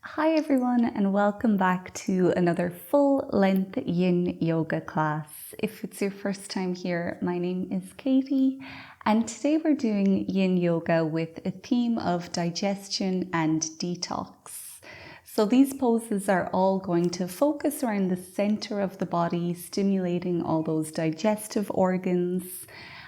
Hi everyone, and welcome back to another full-length yin yoga class. If it's your first time here, my name is Katie, and today we're doing yin yoga with a theme of digestion and detox. So these poses are all going to focus around the center of the body, stimulating all those digestive organs.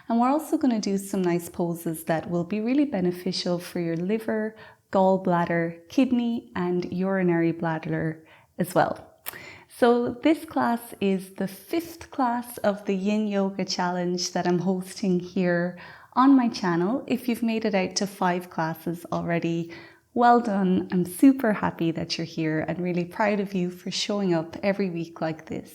And we're also going to do some nice poses that will be really beneficial for your liver, gallbladder, kidney, and urinary bladder as well. So this class is the 5th class of the Yin Yoga Challenge that I'm hosting here on my channel. If you've made it out to 5 classes already, well done. I'm super happy that you're here and really proud of you for showing up every week like this.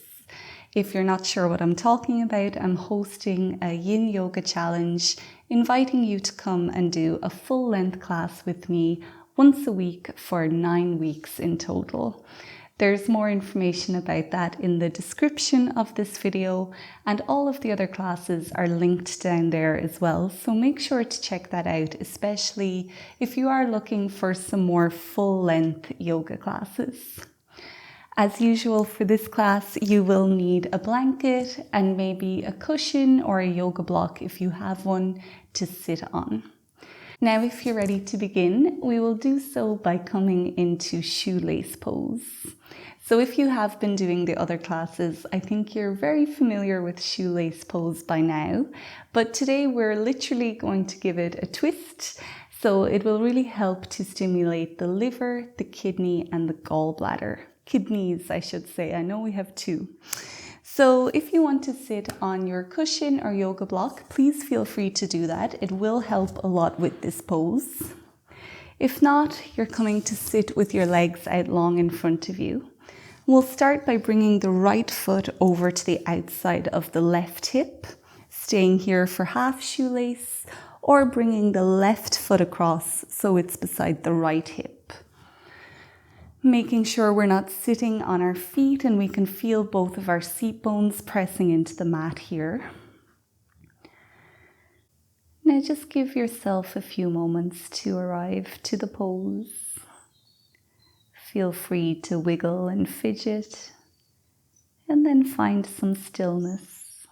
If you're not sure what I'm talking about, I'm hosting a Yin Yoga Challenge, inviting you to come and do a full-length class with me once a week for 9 weeks in total. There's more information about that in the description of this video, and all of the other classes are linked down there as well, so make sure to check that out, especially if you are looking for some more full-length yoga classes. As usual for this class, you will need a blanket and maybe a cushion or a yoga block if you have one to sit on. Now, if you're ready to begin, we will do so by coming into shoelace pose. So if you have been doing the other classes, I think you're very familiar with shoelace pose by now, but today we're literally going to give it a twist. So it will really help to stimulate the liver, the kidney, and the gallbladder. Kidneys, I should say. I know we have 2. So if you want to sit on your cushion or yoga block, please feel free to do that. It will help a lot with this pose. If not, you're coming to sit with your legs out long in front of you. We'll start by bringing the right foot over to the outside of the left hip, staying here for half shoelace, or bringing the left foot across so it's beside the right hip. Making sure we're not sitting on our feet and we can feel both of our seat bones pressing into the mat here. Now just give yourself a few moments to arrive to the pose. Feel free to wiggle and fidget, and then find some stillness.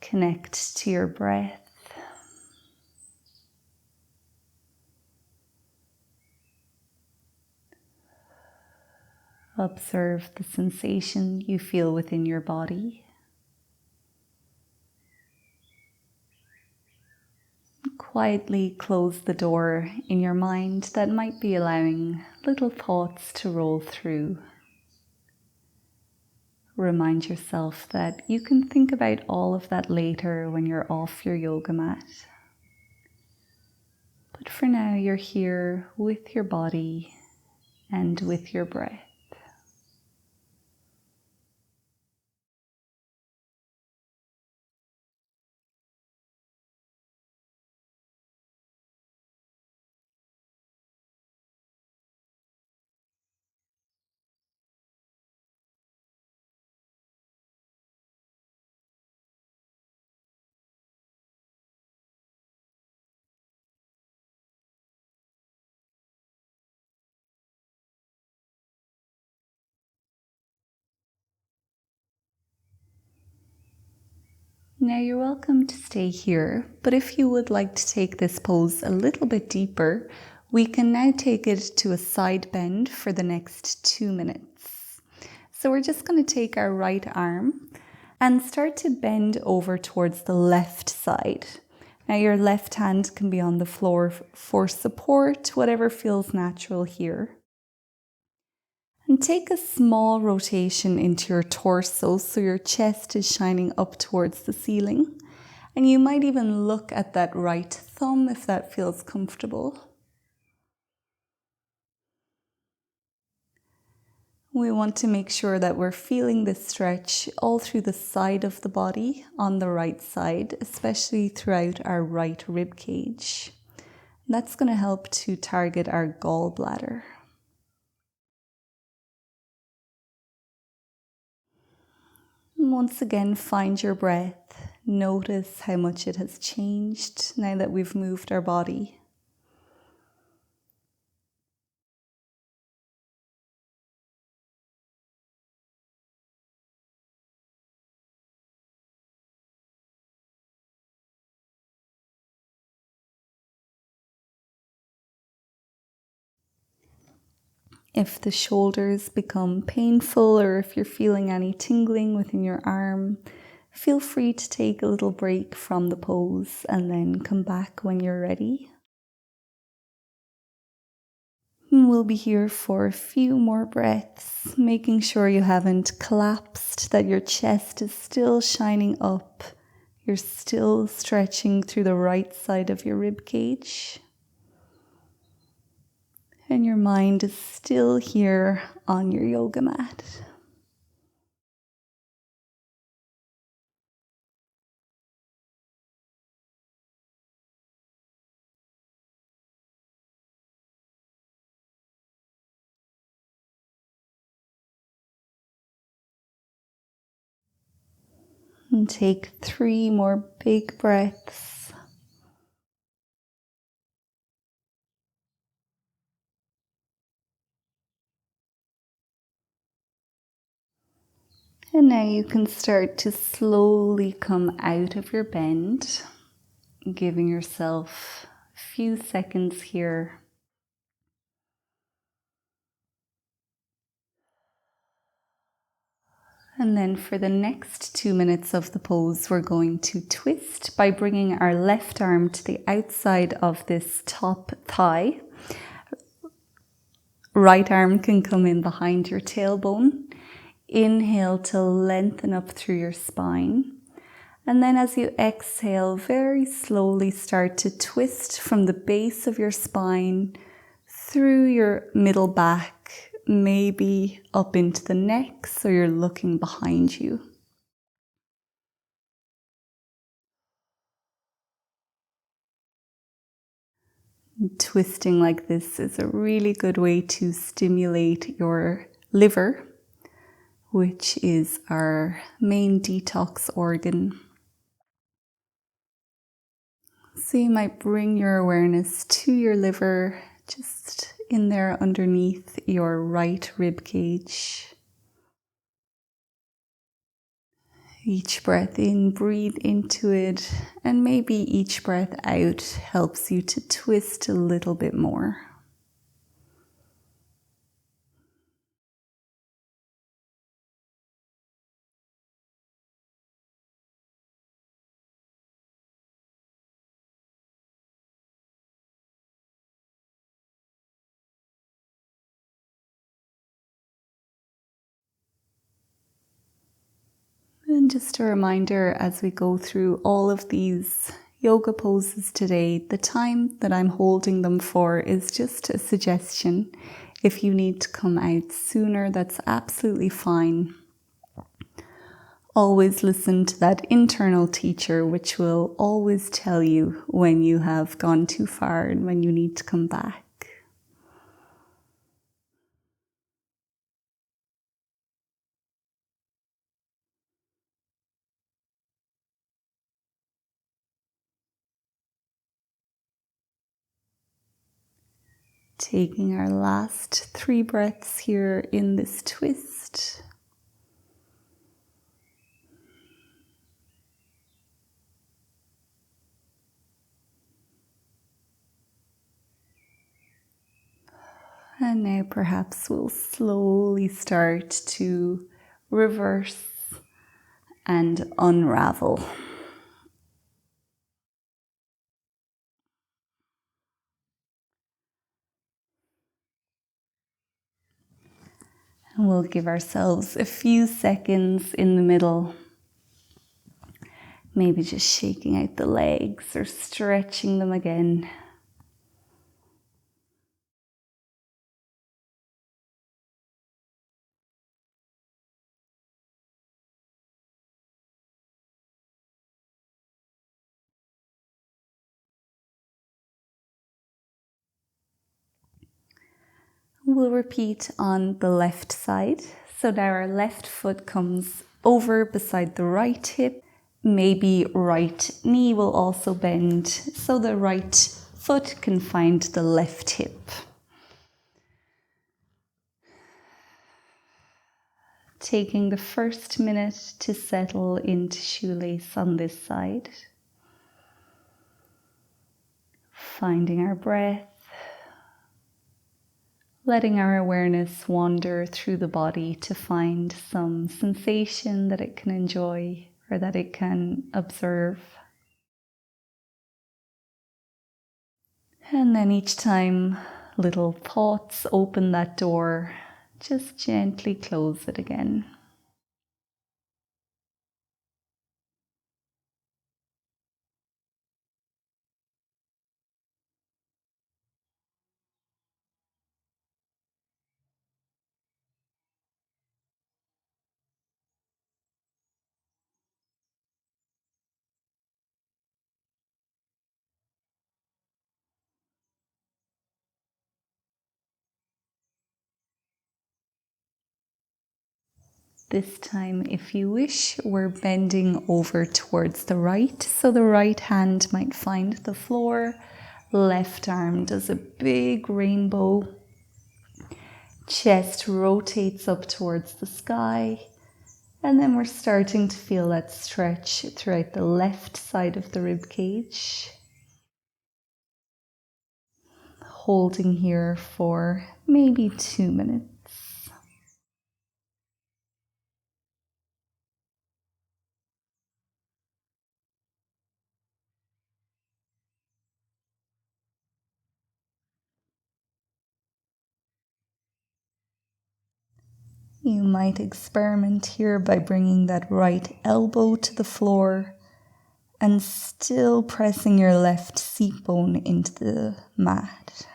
Connect to your breath. Observe the sensation you feel within your body. Quietly close the door in your mind that might be allowing little thoughts to roll through. Remind yourself that you can think about all of that later when you're off your yoga mat. But for now, you're here with your body and with your breath. Now you're welcome to stay here, but if you would like to take this pose a little bit deeper, we can now take it to a side bend for the next 2 minutes. So we're just going to take our right arm and start to bend over towards the left side. Now your left hand can be on the floor for support, whatever feels natural here. And take a small rotation into your torso so your chest is shining up towards the ceiling. And you might even look at that right thumb if that feels comfortable. We want to make sure that we're feeling this stretch all through the side of the body on the right side, especially throughout our right rib cage. That's going to help to target our gallbladder. Once again, find your breath. Notice how much it has changed now that we've moved our body. If the shoulders become painful or if you're feeling any tingling within your arm, feel free to take a little break from the pose and then come back when you're ready. And we'll be here for a few more breaths, making sure you haven't collapsed, that your chest is still shining up. You're still stretching through the right side of your rib cage. And your mind is still here on your yoga mat. And take 3 more big breaths. And now you can start to slowly come out of your bend, giving yourself a few seconds here. And then for the next 2 minutes of the pose, we're going to twist by bringing our left arm to the outside of this top thigh. Right arm can come in behind your tailbone. Inhale to lengthen up through your spine. And then as you exhale, very slowly start to twist from the base of your spine through your middle back, maybe up into the neck, so you're looking behind you. Twisting like this is a really good way to stimulate your liver, which is our main detox organ. So you might bring your awareness to your liver, just in there underneath your right rib cage. Each breath in, breathe into it, and maybe each breath out helps you to twist a little bit more. And just a reminder, as we go through all of these yoga poses today, the time that I'm holding them for is just a suggestion. If you need to come out sooner, that's absolutely fine. Always listen to that internal teacher, which will always tell you when you have gone too far and when you need to come back. Taking our last 3 breaths here in this twist. And now perhaps we'll slowly start to reverse and unravel. And we'll give ourselves a few seconds in the middle. Maybe just shaking out the legs or stretching them again. We'll repeat on the left side. So now our left foot comes over beside the right hip, Maybe right knee will also bend so the right foot can find the left hip. Taking the first minute to settle into shoelace on this side. Finding our breath. Letting our awareness wander through the body to find some sensation that it can enjoy or that it can observe. And then each time little thoughts open that door, just gently close it again. This time, if you wish, we're bending over towards the right. So the right hand might find the floor. Left arm does a big rainbow. Chest rotates up towards the sky. And then we're starting to feel that stretch throughout the left side of the rib cage. Holding here for maybe 2 minutes. You might experiment here by bringing that right elbow to the floor and still pressing your left seat bone into the mat.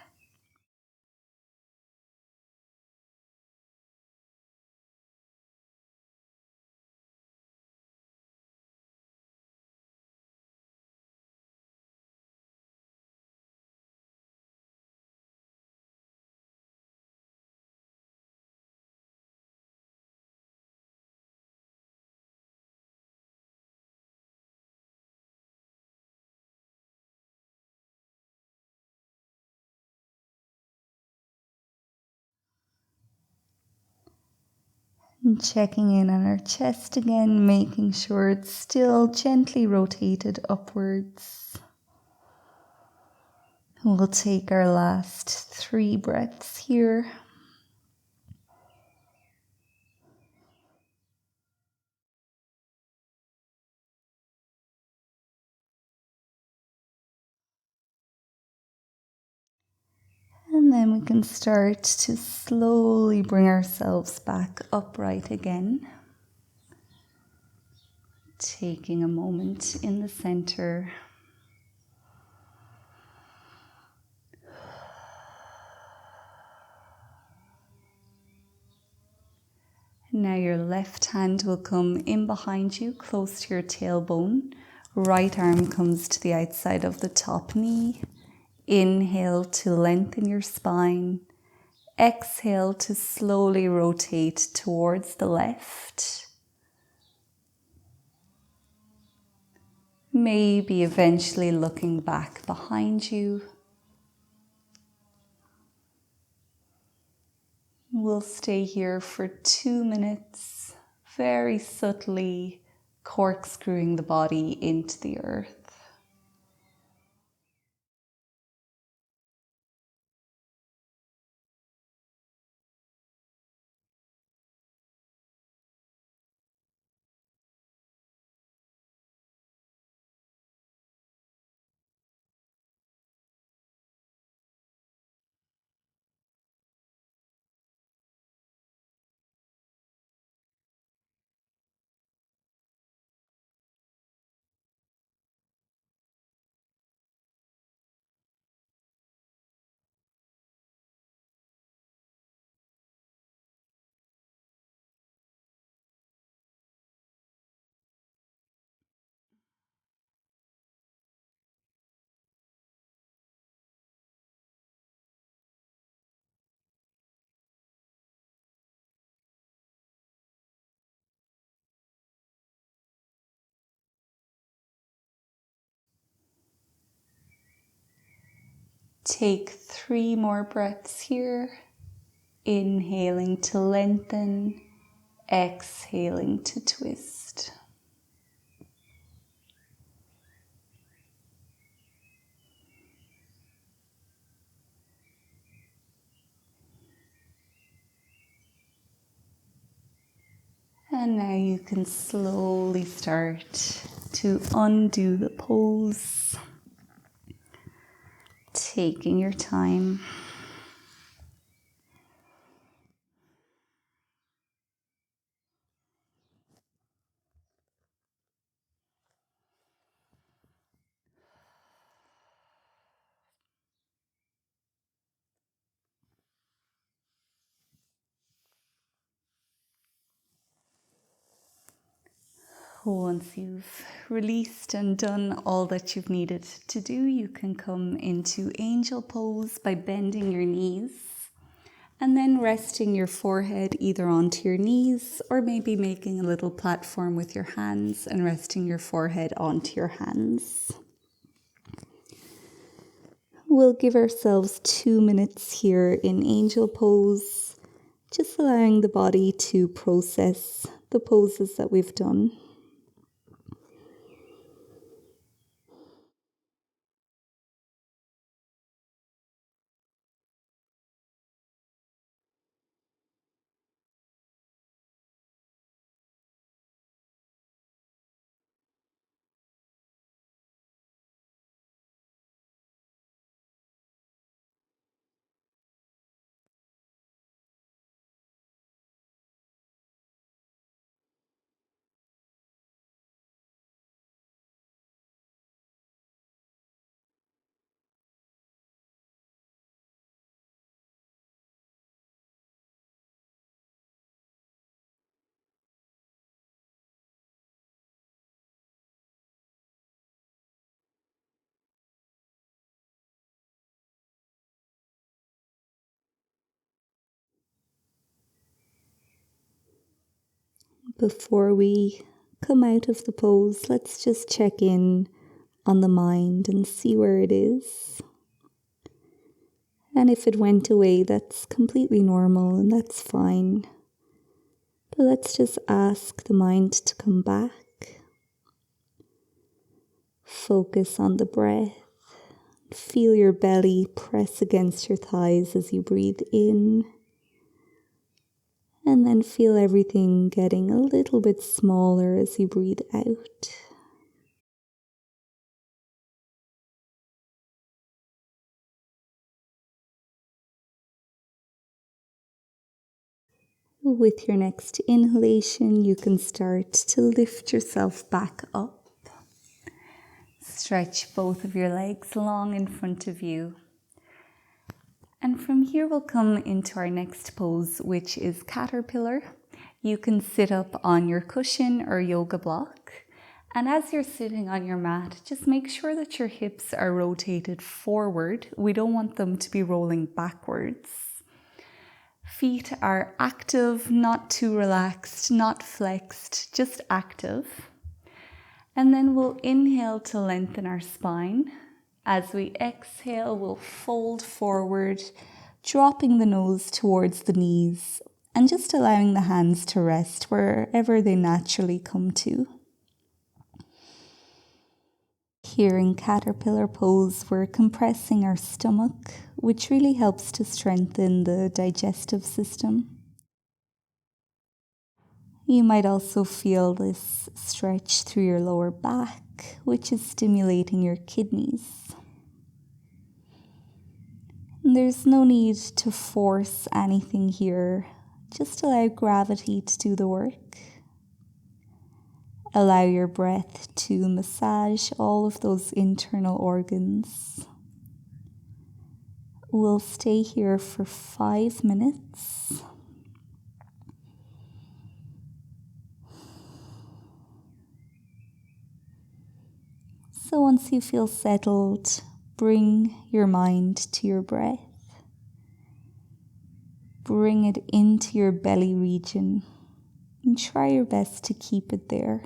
And checking in on our chest again, making sure it's still gently rotated upwards. We'll take our last 3 breaths here. And then we can start to slowly bring ourselves back upright again. Taking a moment in the center. Now your left hand will come in behind you, close to your tailbone. Right arm comes to the outside of the top knee. Inhale to lengthen your spine. Exhale to slowly rotate towards the left. Maybe eventually looking back behind you. We'll stay here for 2 minutes, very subtly corkscrewing the body into the earth. Take 3 more breaths here. Inhaling to lengthen, exhaling to twist. And now you can slowly start to undo the pose, taking your time. Once you've released and done all that you've needed to do, you can come into angel pose by bending your knees and then resting your forehead either onto your knees or maybe making a little platform with your hands and resting your forehead onto your hands. We'll give ourselves 2 minutes here in angel pose, just allowing the body to process the poses that we've done. Before we come out of the pose, let's just check in on the mind and see where it is. And if it went away, that's completely normal and that's fine. But let's just ask the mind to come back. Focus on the breath. Feel your belly press against your thighs as you breathe in. And then feel everything getting a little bit smaller as you breathe out. With your next inhalation, you can start to lift yourself back up. Stretch both of your legs long in front of you. And from here we'll come into our next pose, which is caterpillar. You can sit up on your cushion or yoga block. And as you're sitting on your mat, just make sure that your hips are rotated forward. We don't want them to be rolling backwards. Feet are active, not too relaxed, not flexed, just active. And then we'll inhale to lengthen our spine. As we exhale, we'll fold forward, dropping the nose towards the knees and just allowing the hands to rest wherever they naturally come to. Here in caterpillar pose, we're compressing our stomach, which really helps to strengthen the digestive system. You might also feel this stretch through your lower back, which is stimulating your kidneys. And there's no need to force anything here. Just allow gravity to do the work. Allow your breath to massage all of those internal organs. We'll stay here for 5 minutes. So once you feel settled, bring your mind to your breath. Bring it into your belly region and try your best to keep it there.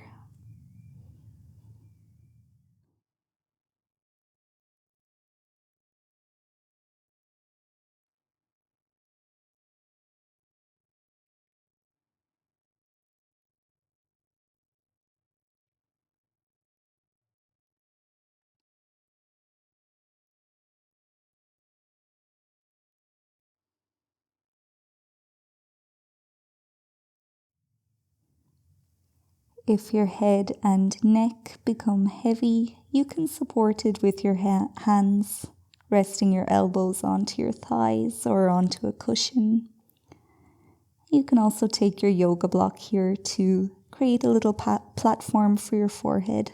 If your head and neck become heavy, you can support it with your hands, resting your elbows onto your thighs or onto a cushion. You can also take your yoga block here to create a little platform for your forehead.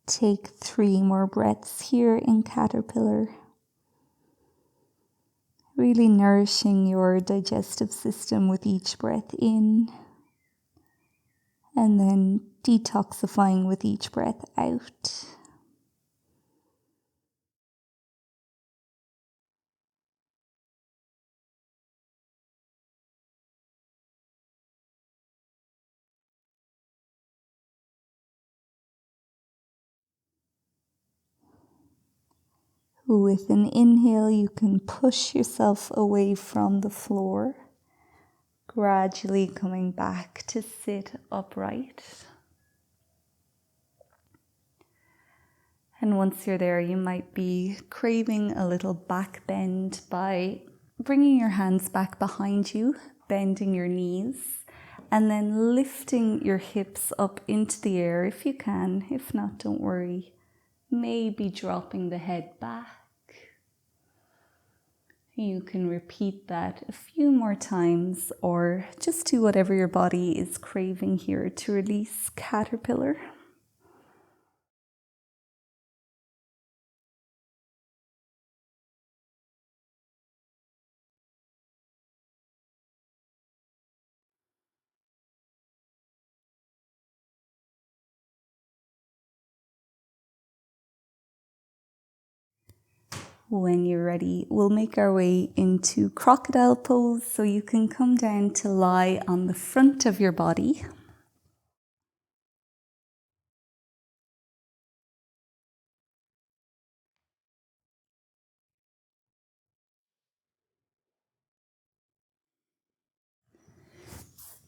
Take 3 more breaths here in Caterpillar, really nourishing your digestive system with each breath in, and then detoxifying with each breath out. With an inhale, you can push yourself away from the floor, gradually coming back to sit upright. And once you're there, you might be craving a little back bend by bringing your hands back behind you, bending your knees, and then lifting your hips up into the air if you can. If not, don't worry. Maybe dropping the head back. You can repeat that a few more times or just do whatever your body is craving here to release Caterpillar. When you're ready, we'll make our way into Crocodile Pose, so you can come down to lie on the front of your body.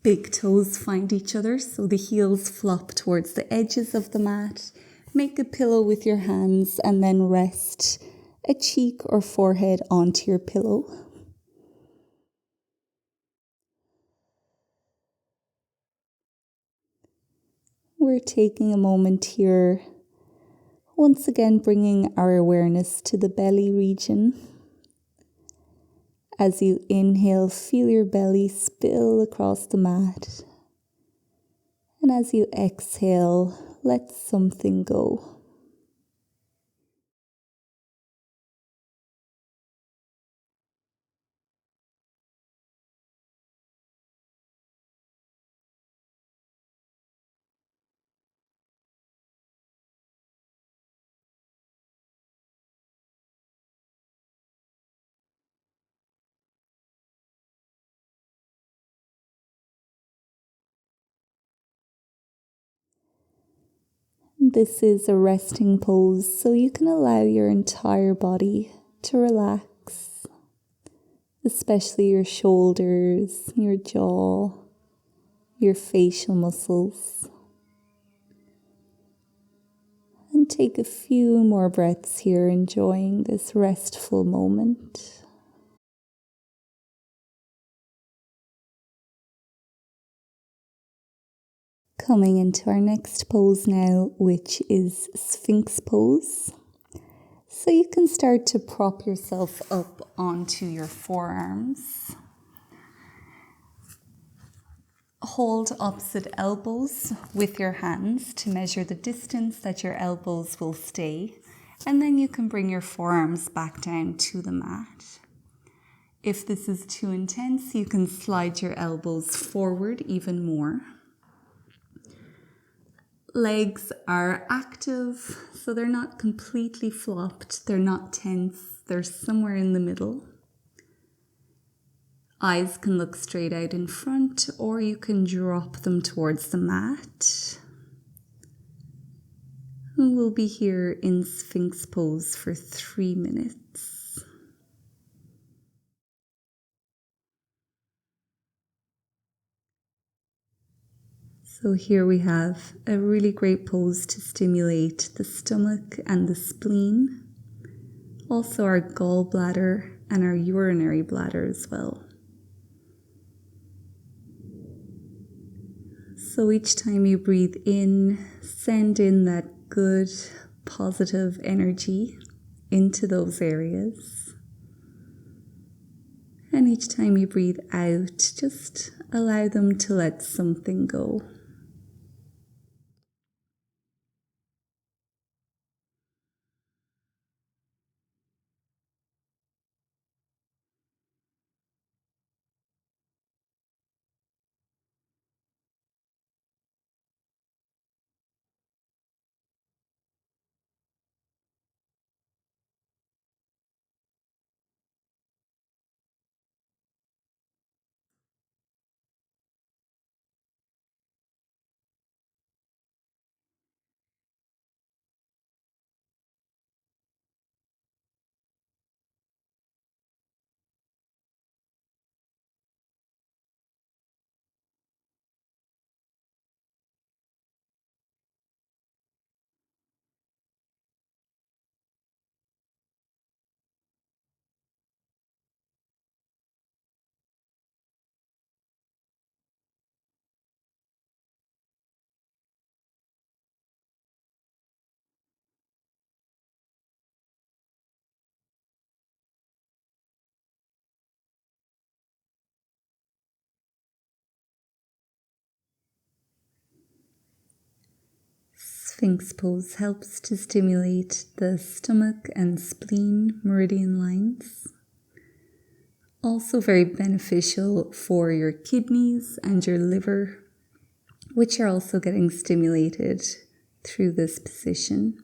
Big toes find each other, so the heels flop towards the edges of the mat. Make a pillow with your hands and then rest a cheek or forehead onto your pillow. We're taking a moment here Once again, bringing our awareness to the belly region. As you inhale, feel your belly spill across the mat. And as you exhale, let something go. This is a resting pose, so you can allow your entire body to relax, especially your shoulders, your jaw, your facial muscles. And take a few more breaths here, enjoying this restful moment. Coming into our next pose now, which is Sphinx Pose. So you can start to prop yourself up onto your forearms. Hold opposite elbows with your hands to measure the distance that your elbows will stay. And then you can bring your forearms back down to the mat. If this is too intense, you can slide your elbows forward even more. Legs are active, so they're not completely flopped, they're not tense, they're somewhere in the middle. Eyes can look straight out in front, or you can drop them towards the mat. And we'll be here in Sphinx Pose for 3 minutes. So here we have a really great pose to stimulate the stomach and the spleen, also our gallbladder and our urinary bladder as well. So each time you breathe in, send in that good, positive energy into those areas. And each time you breathe out, just allow them to let something go. Sphinx Pose helps to stimulate the stomach and spleen meridian lines. Also very beneficial for your kidneys and your liver, which are also getting stimulated through this position.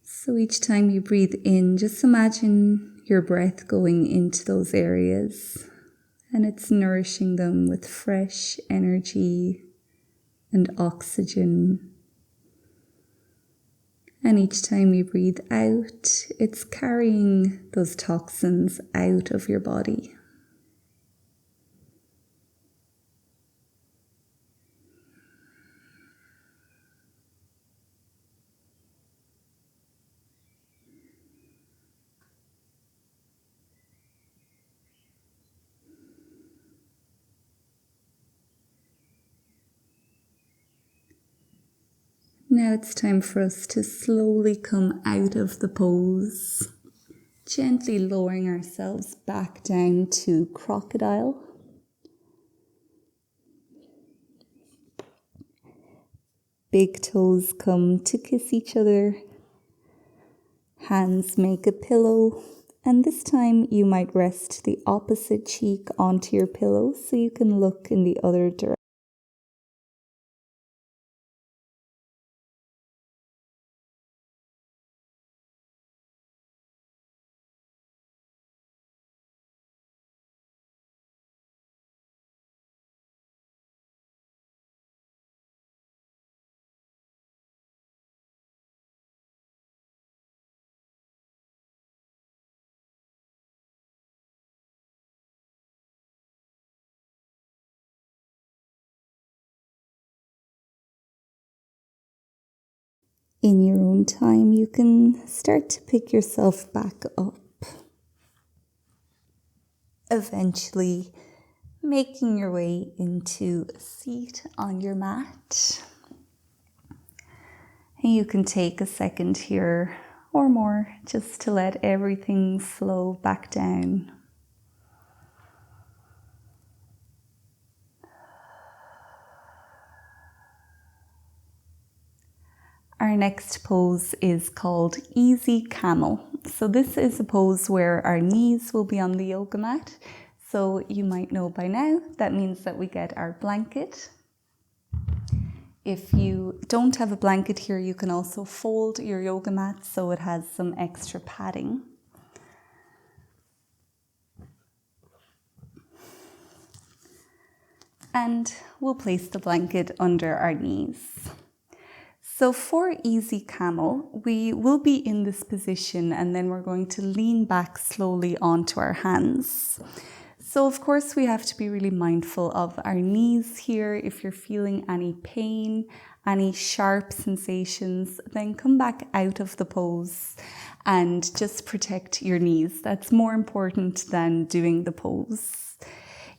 So each time you breathe in, just imagine your breath going into those areas, and it's nourishing them with fresh energy and oxygen. And each time you breathe out, it's carrying those toxins out of your body. Now it's time for us to slowly come out of the pose, gently lowering ourselves back down to crocodile. Big toes come to kiss each other. Hands make a pillow. And this time you might rest the opposite cheek onto your pillow so you can look in the other direction. In your own time, you can start to pick yourself back up. Eventually, making your way into a seat on your mat. And you can take a second here or more just to let everything flow back down. Our next pose is called Easy Camel. So this is a pose where our knees will be on the yoga mat. So you might know by now, that means that we get our blanket. If you don't have a blanket here, you can also fold your yoga mat so it has some extra padding. And we'll place the blanket under our knees. So for Easy Camel, we will be in this position and then we're going to lean back slowly onto our hands. So of course we have to be really mindful of our knees here. If you're feeling any pain, any sharp sensations, then come back out of the pose and just protect your knees. That's more important than doing the pose.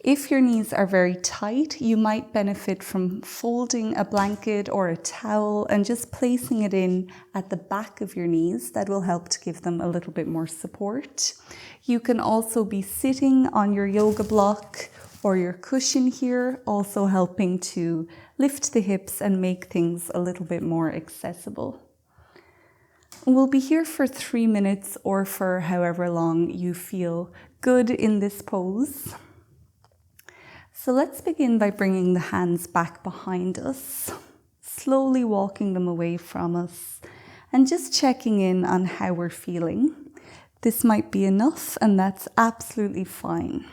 If your knees are very tight, you might benefit from folding a blanket or a towel and just placing it in at the back of your knees. That will help to give them a little bit more support. You can also be sitting on your yoga block or your cushion here, also helping to lift the hips and make things a little bit more accessible. We'll be here for 3 minutes or for however long you feel good in this pose. So let's begin by bringing the hands back behind us, slowly walking them away from us and just checking in on how we're feeling. This might be enough and that's absolutely fine.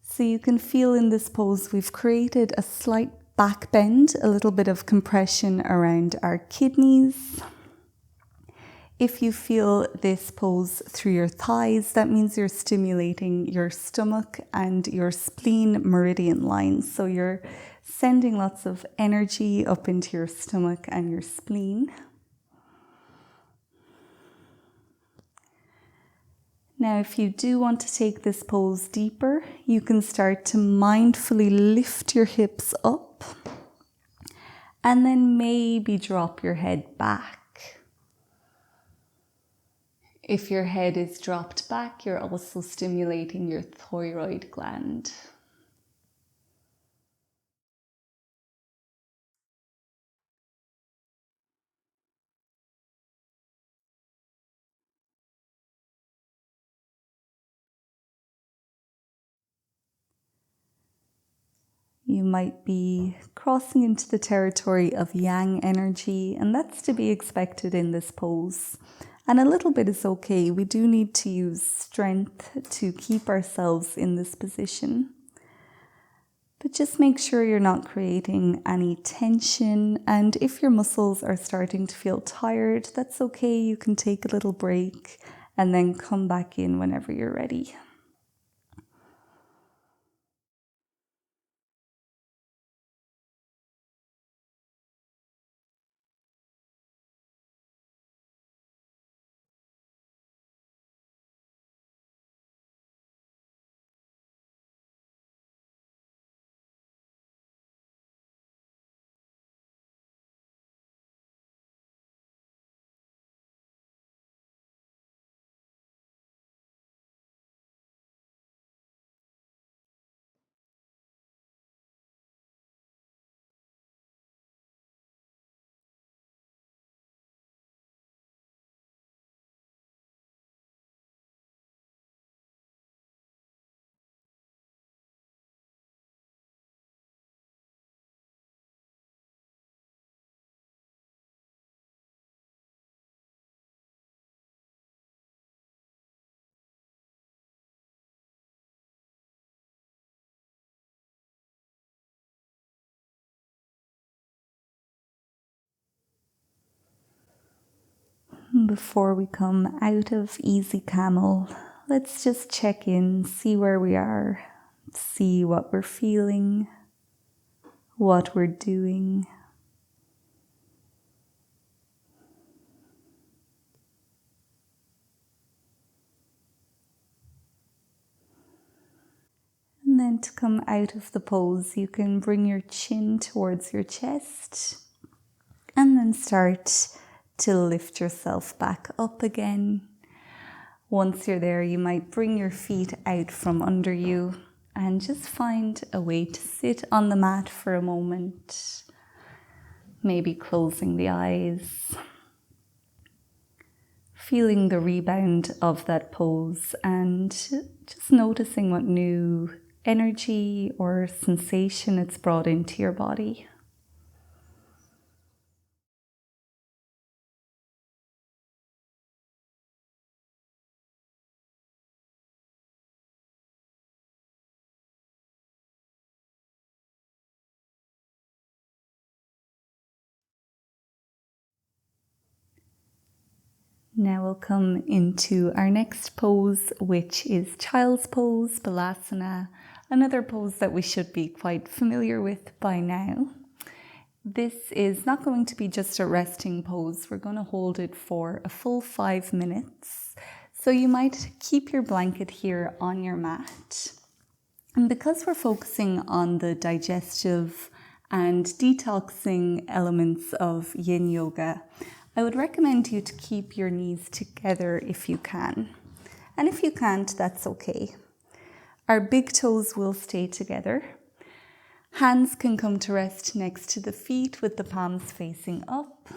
So you can feel in this pose we've created a slight back bend, a little bit of compression around our kidneys. If you feel this pose through your thighs, that means you're stimulating your stomach and your spleen meridian lines. So you're sending lots of energy up into your stomach and your spleen. Now, if you do want to take this pose deeper, you can start to mindfully lift your hips up and then maybe drop your head back. If your head is dropped back, you're also stimulating your thyroid gland. You might be crossing into the territory of yang energy, and that's to be expected in this pose. And a little bit is okay. We do need to use strength to keep ourselves in this position. But just make sure you're not creating any tension. And if your muscles are starting to feel tired, that's okay. You can take a little break and then come back in whenever you're ready. And before we come out of easy camel, let's just check in, see where we are, see what we're feeling, what we're doing. And then to come out of the pose, you can bring your chin towards your chest and then start to lift yourself back up again. Once you're there, you might bring your feet out from under you and just find a way to sit on the mat for a moment. Maybe closing the eyes, feeling the rebound of that pose and just noticing what new energy or sensation it's brought into your body. Now we'll come into our next pose, which is Child's Pose, Balasana, another pose that we should be quite familiar with by now. This is not going to be just a resting pose. We're going to hold it for a full 5 minutes. So you might keep your blanket here on your mat. And because we're focusing on the digestive and detoxing elements of yin yoga, I would recommend you to keep your knees together if you can. And if you can't, that's okay. Our big toes will stay together. Hands can come to rest next to the feet with the palms facing up.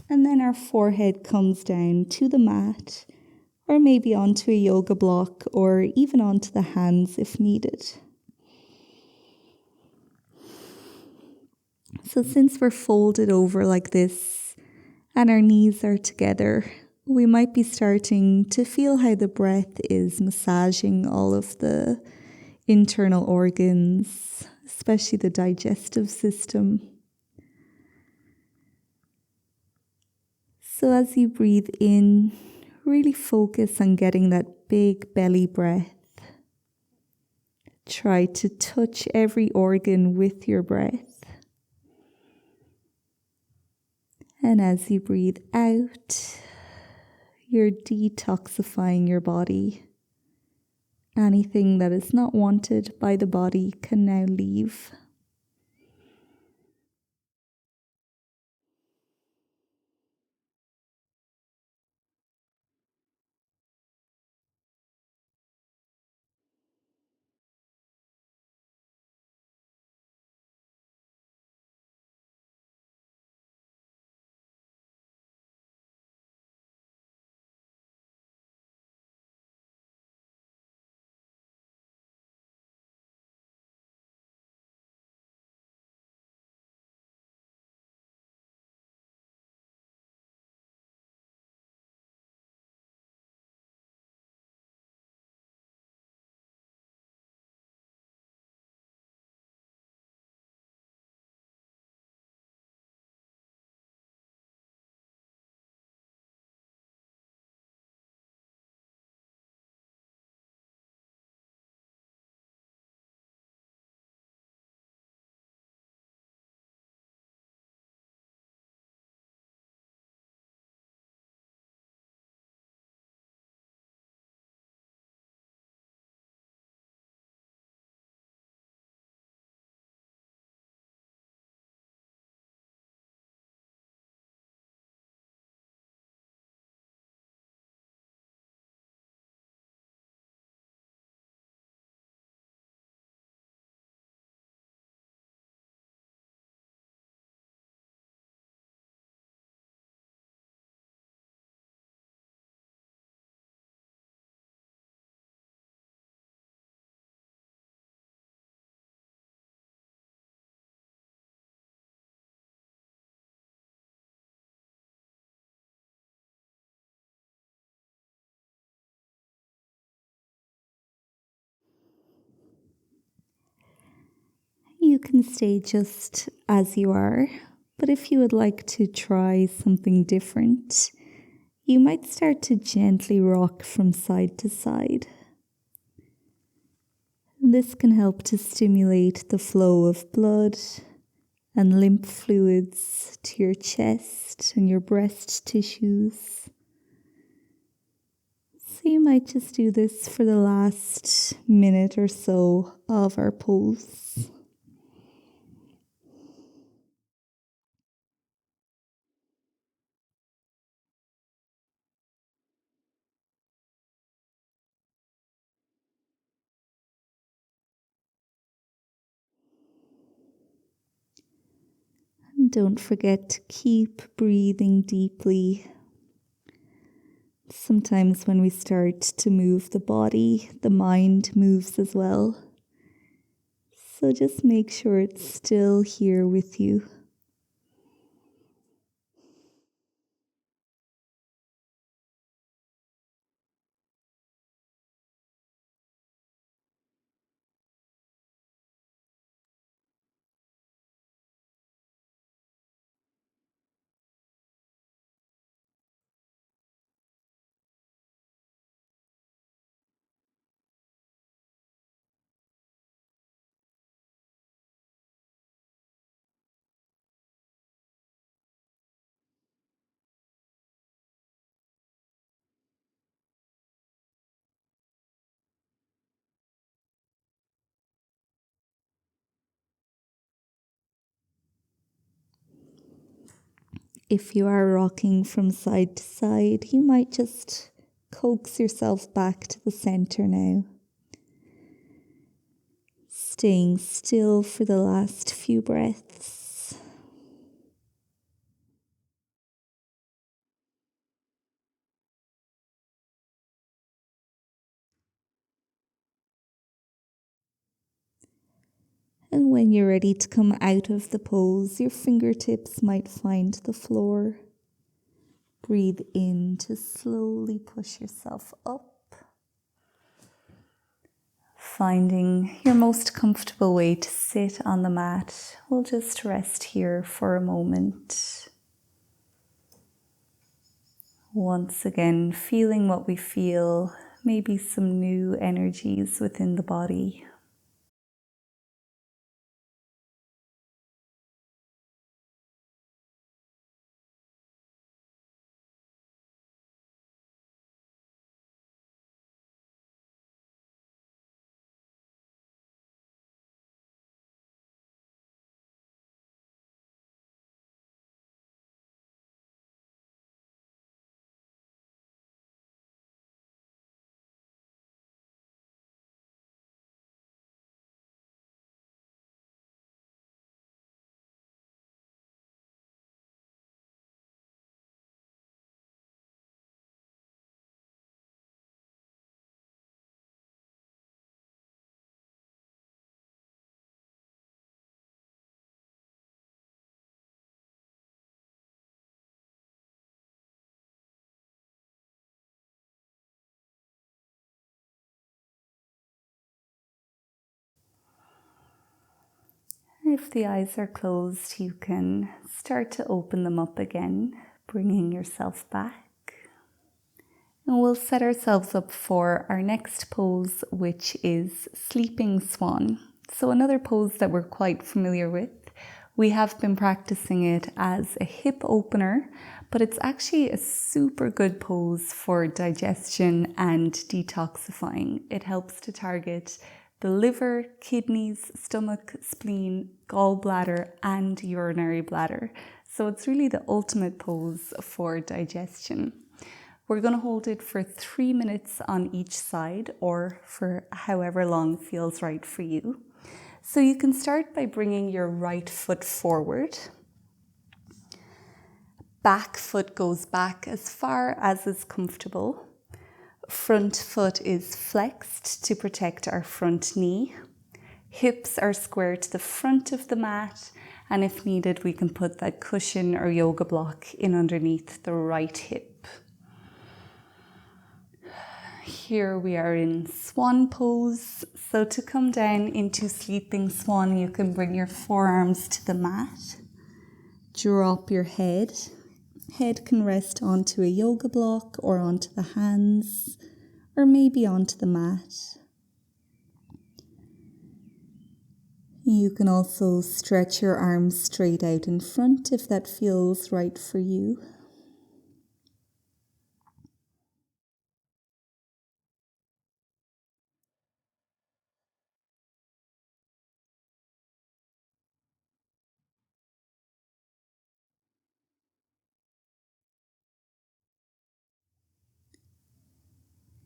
And then our forehead comes down to the mat, or maybe onto a yoga block, or even onto the hands if needed. So since we're folded over like this, and our knees are together, we might be starting to feel how the breath is massaging all of the internal organs, especially the digestive system. So as you breathe in, really focus on getting that big belly breath. Try to touch every organ with your breath. And as you breathe out, you're detoxifying your body. Anything that is not wanted by the body can now leave. You can stay just as you are, but if you would like to try something different, You might start to gently rock from side to side. This can help to stimulate the flow of blood and lymph fluids to your chest and your breast tissues. So you might just do this for the last minute or so of our pose. And don't forget to keep breathing deeply. Sometimes when we start to move the body, the mind moves as well. So just make sure it's still here with you. If you are rocking from side to side, you might just coax yourself back to the center now. Staying still for the last few breaths. And when you're ready to come out of the pose, your fingertips might find the floor. Breathe in to slowly push yourself up. Finding your most comfortable way to sit on the mat. We'll just rest here for a moment. Once again, feeling what we feel, maybe some new energies within the body. If the eyes are closed, you can start to open them up again, bringing yourself back. And we'll set ourselves up for our next pose, which is Sleeping Swan. So another pose that we're quite familiar with. We have been practicing it as a hip opener, but it's actually a super good pose for digestion and detoxifying. It helps to target the liver, kidneys, stomach, spleen, gallbladder, and urinary bladder. So it's really the ultimate pose for digestion. We're going to hold it for 3 minutes on each side, or for however long feels right for you. So you can start by bringing your right foot forward. Back foot goes back as far as is comfortable. Front foot is flexed to protect our front knee. Hips are square to the front of the mat, and if needed, we can put that cushion or yoga block in underneath the right hip. Here we are in Swan Pose. So to come down into Sleeping Swan, you can bring your forearms to the mat. Drop your head. Head can rest onto a yoga block or onto the hands or maybe onto the mat. You can also stretch your arms straight out in front if that feels right for you.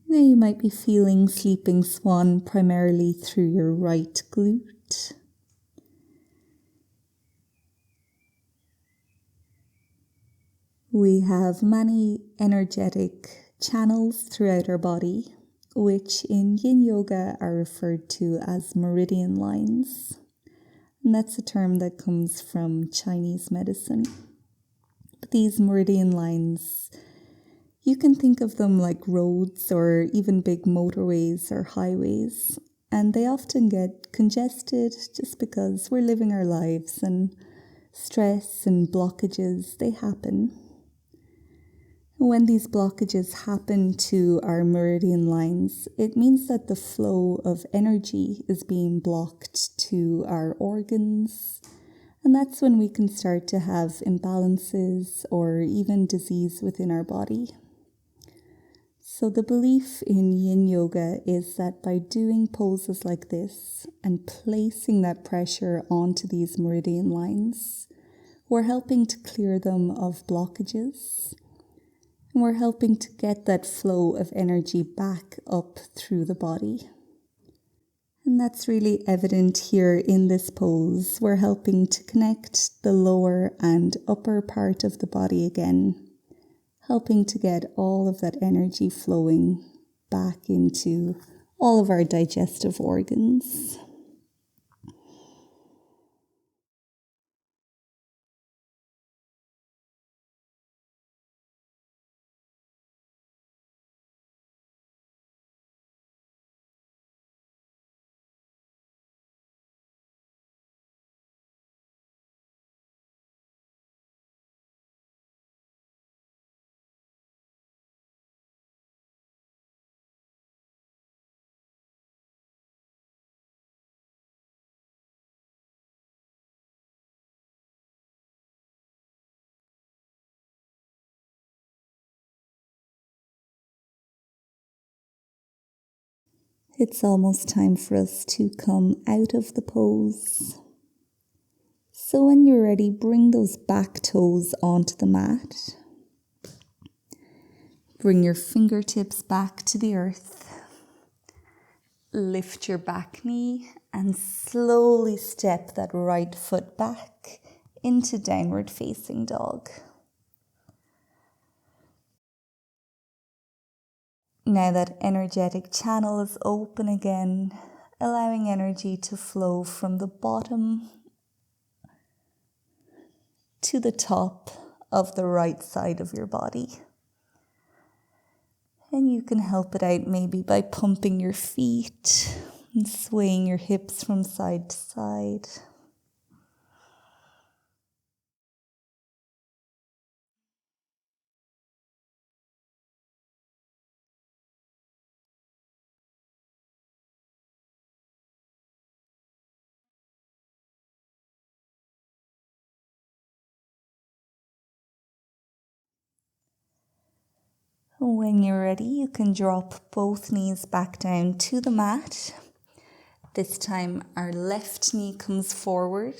Now you might be feeling Sleeping Swan primarily through your right glute. We have many energetic channels throughout our body, which in Yin Yoga are referred to as meridian lines. And that's a term that comes from Chinese medicine. But these meridian lines, you can think of them like roads or even big motorways or highways. And they often get congested just because we're living our lives and stress and blockages, they happen. When these blockages happen to our meridian lines, it means that the flow of energy is being blocked to our organs. And that's when we can start to have imbalances or even disease within our body. So the belief in Yin Yoga is that by doing poses like this and placing that pressure onto these meridian lines, we're helping to clear them of blockages. And we're helping to get that flow of energy back up through the body. And that's really evident here in this pose. We're helping to connect the lower and upper part of the body again, helping to get all of that energy flowing back into all of our digestive organs. It's almost time for us to come out of the pose. So when you're ready, bring those back toes onto the mat. Bring your fingertips back to the earth. Lift your back knee and slowly step that right foot back into downward facing dog. Now that energetic channel is open again, allowing energy to flow from the bottom to the top of the right side of your body. And you can help it out maybe by pumping your feet and swaying your hips from side to side. When you're ready, you can drop both knees back down to the mat. This time our left knee comes forward,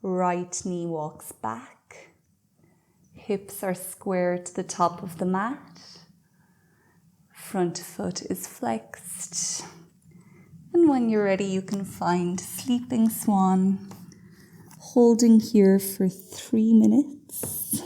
right knee walks back. Hips are square to the top of the mat. Front foot is flexed. And when you're ready, you can find Sleeping Swan, holding here for 3 minutes.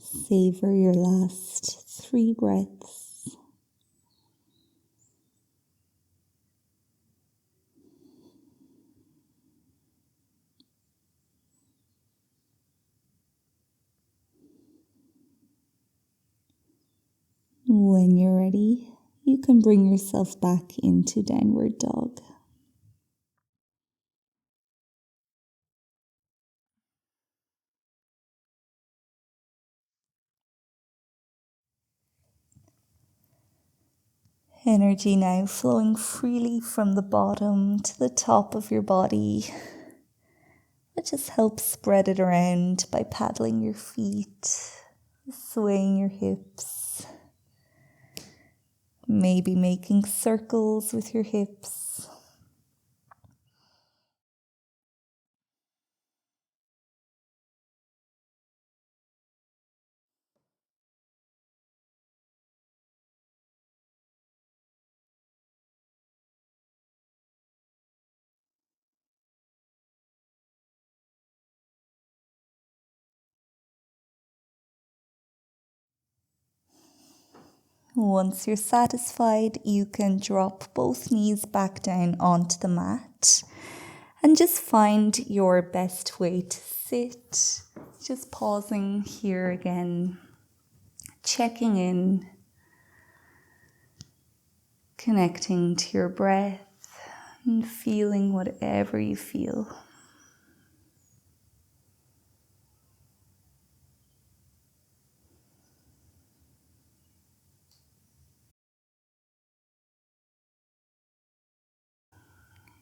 Savor your last 3 breaths. When you're ready, you can bring yourself back into downward dog. Energy now flowing freely from the bottom to the top of your body. But just help spread it around by paddling your feet, swaying your hips, maybe making circles with your hips. Once you're satisfied, you can drop both knees back down onto the mat and just find your best way to sit. Just pausing here again, checking in, connecting to your breath and feeling whatever you feel.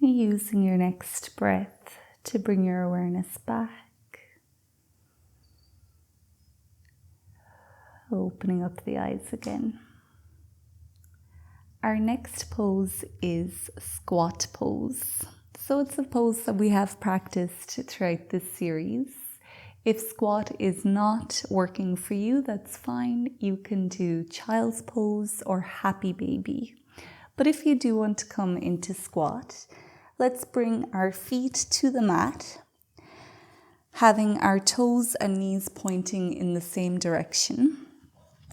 Using your next breath to bring your awareness back. Opening up the eyes again. Our next pose is squat pose. So it's a pose that we have practiced throughout this series. If squat is not working for you, that's fine. You can do child's pose or happy baby. But if you do want to come into squat, let's bring our feet to the mat, having our toes and knees pointing in the same direction.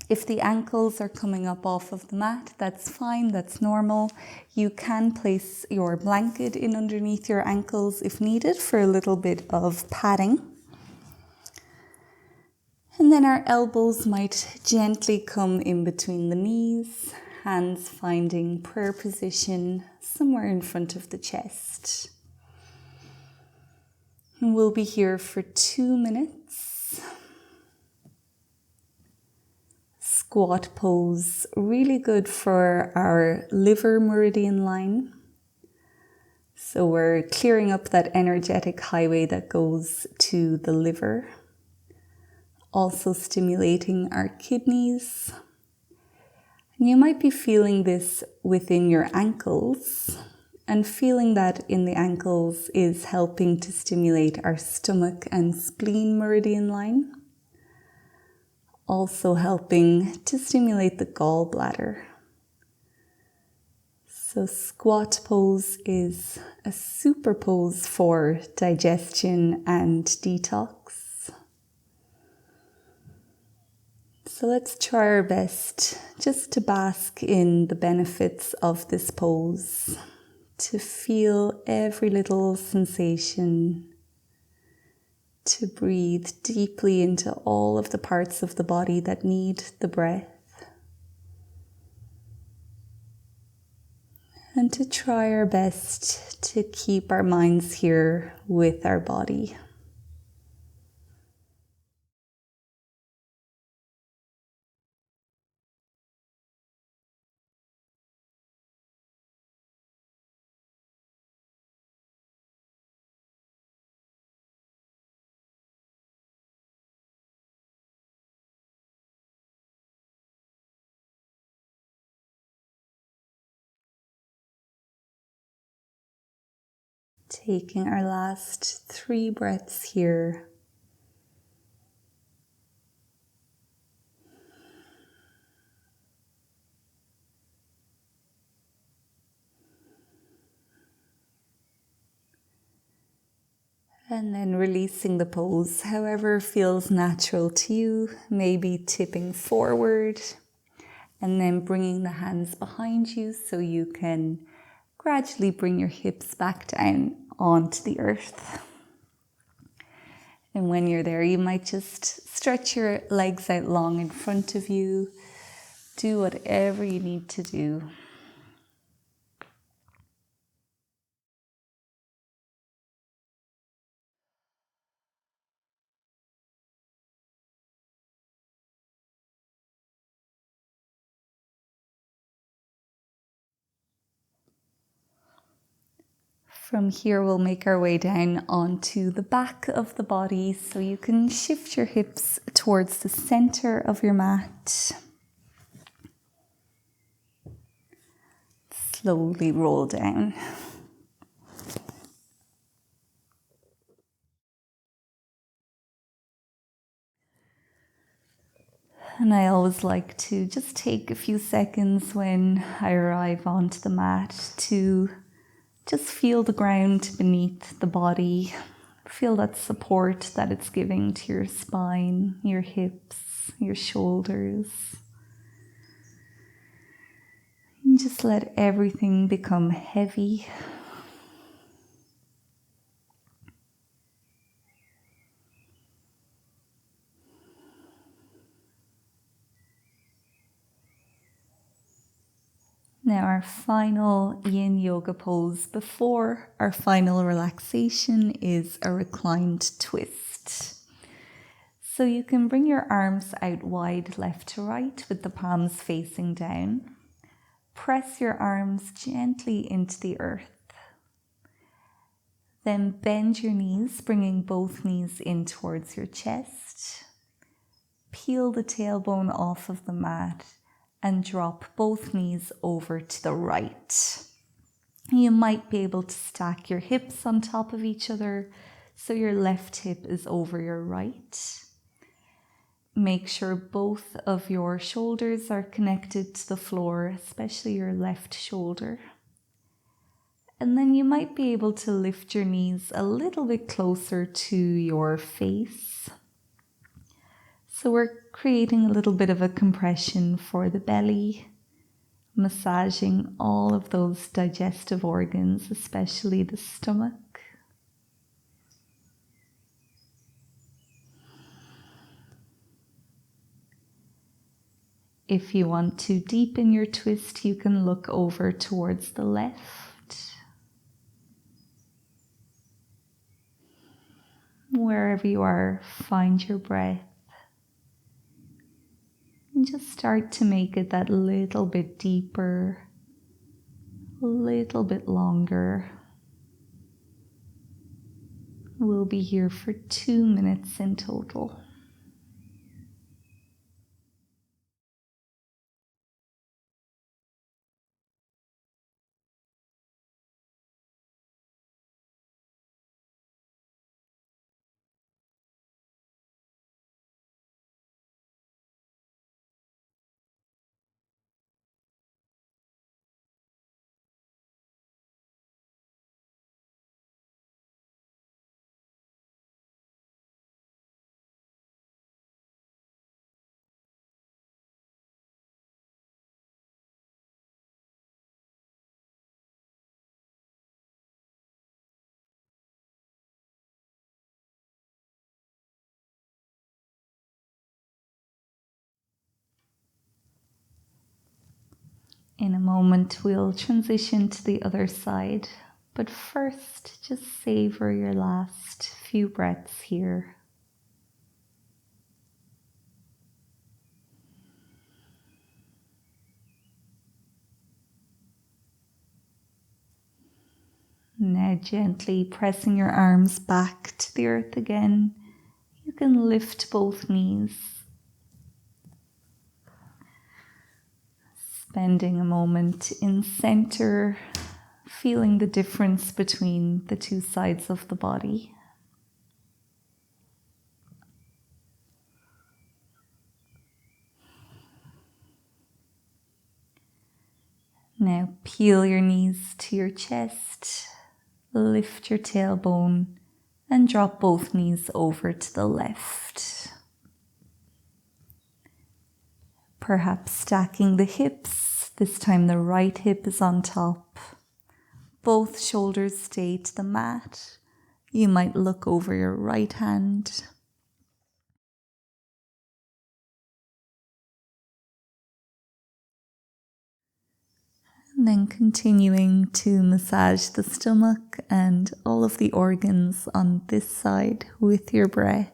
If the ankles are coming up off of the mat, that's fine, that's normal. You can place your blanket in underneath your ankles if needed for a little bit of padding. And then our elbows might gently come in between the knees, hands finding prayer position somewhere in front of the chest. And we'll be here for 2 minutes. Squat pose, really good for our liver meridian line. So we're clearing up that energetic highway that goes to the liver. Also stimulating our kidneys. And you might be feeling this within your ankles, and feeling that in the ankles is helping to stimulate our stomach and spleen meridian line. Also helping to stimulate the gallbladder. So squat pose is a super pose for digestion and detox. So let's try our best just to bask in the benefits of this pose, to feel every little sensation, to breathe deeply into all of the parts of the body that need the breath, and to try our best to keep our minds here with our body. Taking our last 3 breaths here. And then releasing the pose, however feels natural to you, maybe tipping forward and then bringing the hands behind you so you can gradually bring your hips back down onto the earth. And when you're there, you might just stretch your legs out long in front of you. Do whatever you need to do. From here, we'll make our way down onto the back of the body, so you can shift your hips towards the center of your mat. Slowly roll down. And I always like to just take a few seconds when I arrive onto the mat to just feel the ground beneath the body. Feel that support that it's giving to your spine, your hips, your shoulders. And just let everything become heavy. Now our final yin yoga pose before our final relaxation is a reclined twist. So you can bring your arms out wide left to right with the palms facing down. Press your arms gently into the earth. Then bend your knees, bringing both knees in towards your chest. Peel the tailbone off of the mat and drop both knees over to the right. You might be able to stack your hips on top of each other, so your left hip is over your right. Make sure both of your shoulders are connected to the floor, especially your left shoulder. And then you might be able to lift your knees a little bit closer to your face. So we're creating a little bit of a compression for the belly, massaging all of those digestive organs, especially the stomach. If you want to deepen your twist, you can look over towards the left. Wherever you are, find your breath. And just start to make it that little bit deeper, a little bit longer. We'll be here for 2 minutes in total. In a moment, we'll transition to the other side, but first, just savor your last few breaths here. Now gently pressing your arms back to the earth again, you can lift both knees. Spending a moment in center, feeling the difference between the two sides of the body. Now peel your knees to your chest, lift your tailbone And drop both knees over to the left. Perhaps stacking the hips. This time the right hip is on top. Both shoulders stay to the mat. You might look over your right hand. And then continuing to massage the stomach and all of the organs on this side with your breath.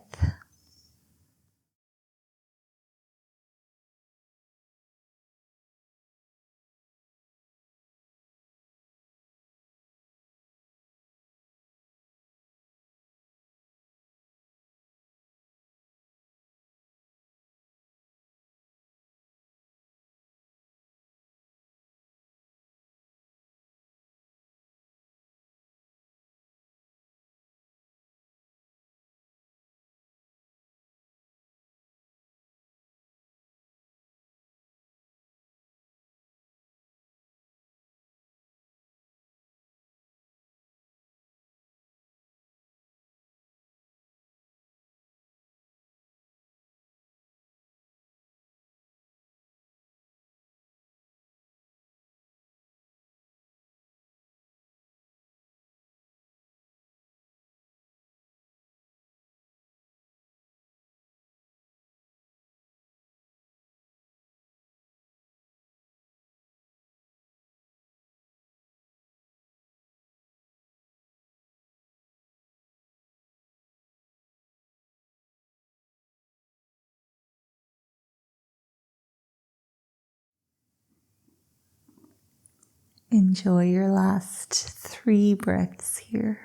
Enjoy your last 3 breaths here.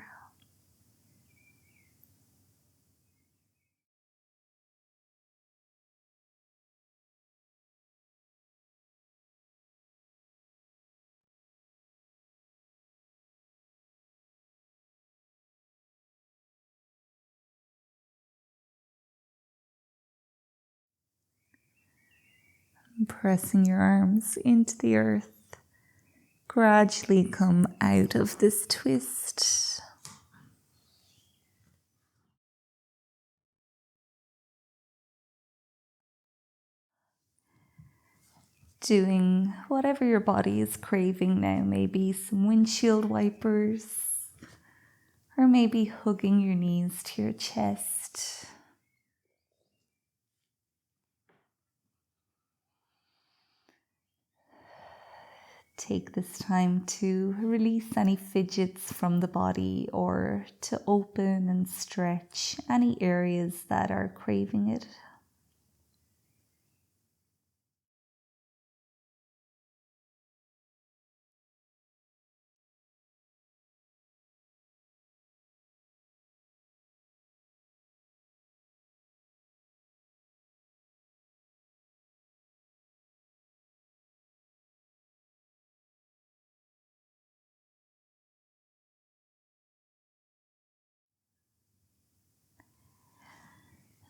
Pressing your arms into the earth. Gradually come out of this twist. Doing whatever your body is craving now, maybe some windshield wipers, or maybe hugging your knees to your chest. Take this time to release any fidgets from the body or to open and stretch any areas that are craving it.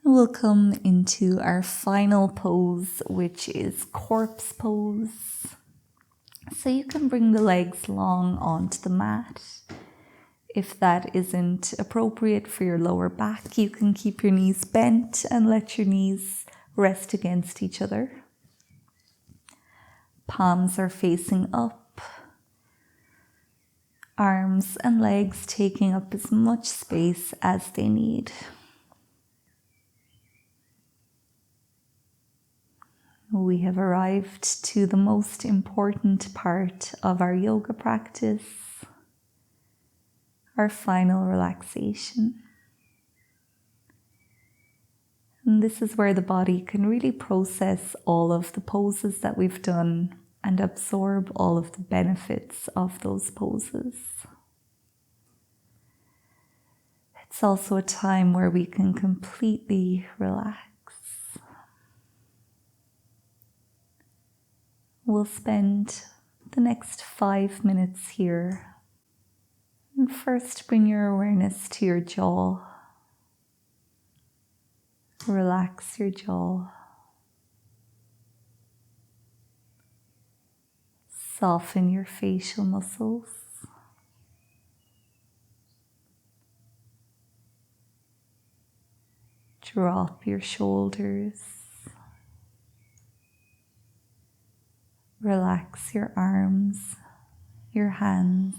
We'll come into our final pose, which is corpse pose. So you can bring the legs long onto the mat. If that isn't appropriate for your lower back, you can keep your knees bent and let your knees rest against each other. Palms are facing up. Arms and legs taking up as much space as they need. We have arrived to the most important part of our yoga practice, our final relaxation. And this is where the body can really process all of the poses that we've done and absorb all of the benefits of those poses. It's also a time where we can completely relax. We'll spend the next 5 minutes here. And first, bring your awareness to your jaw. Relax your jaw. Soften your facial muscles. Drop your shoulders. Relax your arms, your hands.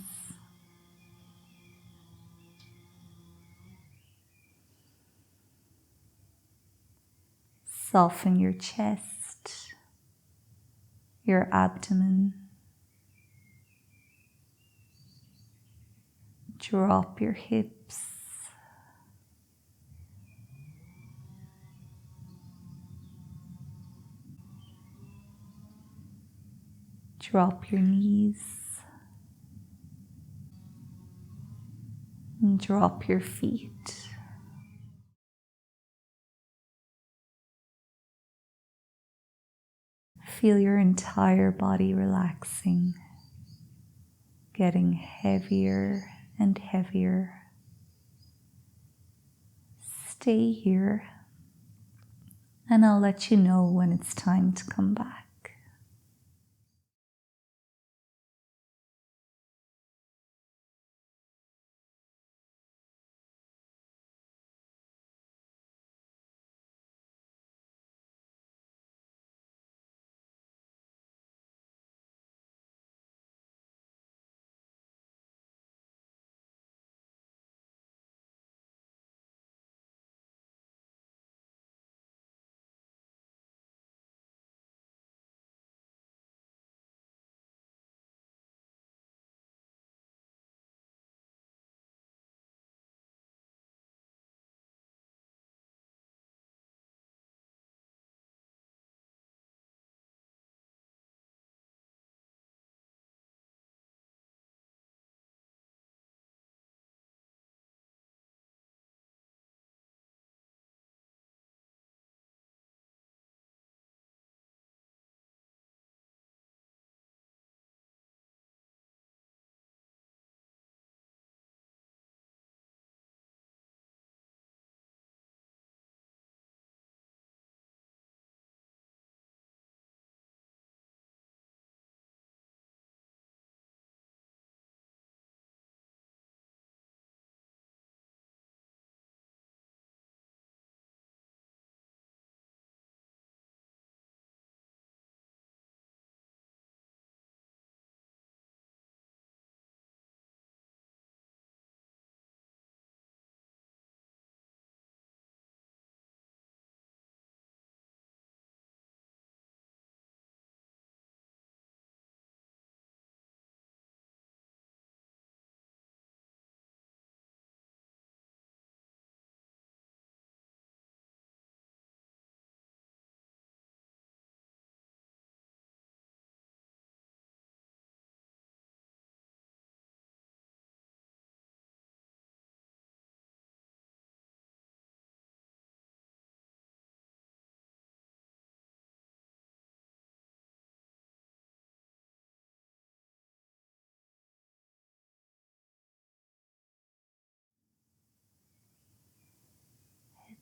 Soften your chest, your abdomen. Drop your hips. Drop your knees. And drop your feet. Feel your entire body relaxing, getting heavier and heavier. Stay here, and I'll let you know when it's time to come back.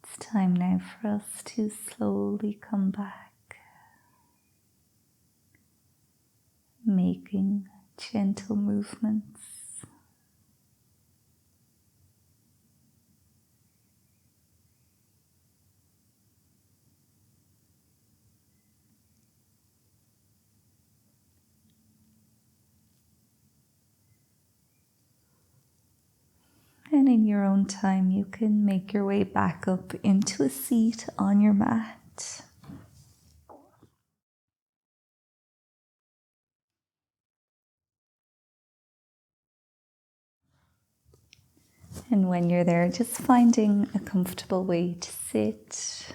It's time now for us to slowly come back, making gentle movements. And in your own time, you can make your way back up into a seat on your mat. And when you're there, just finding a comfortable way to sit.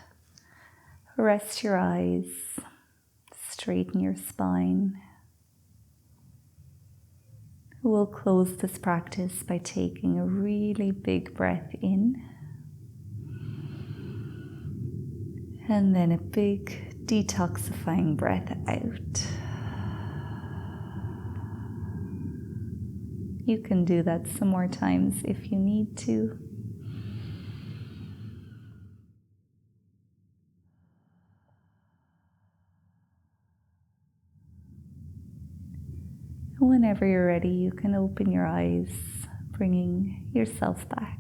Rest your eyes, straighten your spine. We'll close this practice by taking a really big breath in. And then a big detoxifying breath out. You can do that some more times if you need to. Whenever you're ready, you can open your eyes, bringing yourself back.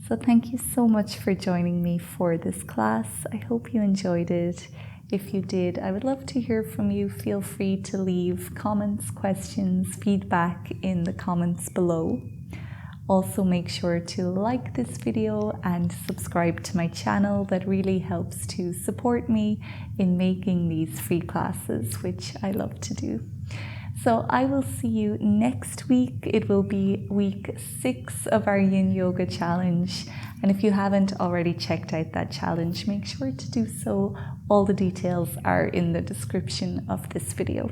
So thank you so much for joining me for this class. I hope you enjoyed it. If you did, I would love to hear from you. Feel free to leave comments, questions, feedback in the comments below. Also, make sure to like this video and subscribe to my channel. That really helps to support me in making these free classes, which I love to do. So I will see you next week. It will be week 6 of our Yin Yoga challenge. And if you haven't already checked out that challenge, make sure to do so. All the details are in the description of this video.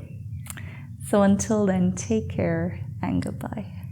So until then, take care and goodbye.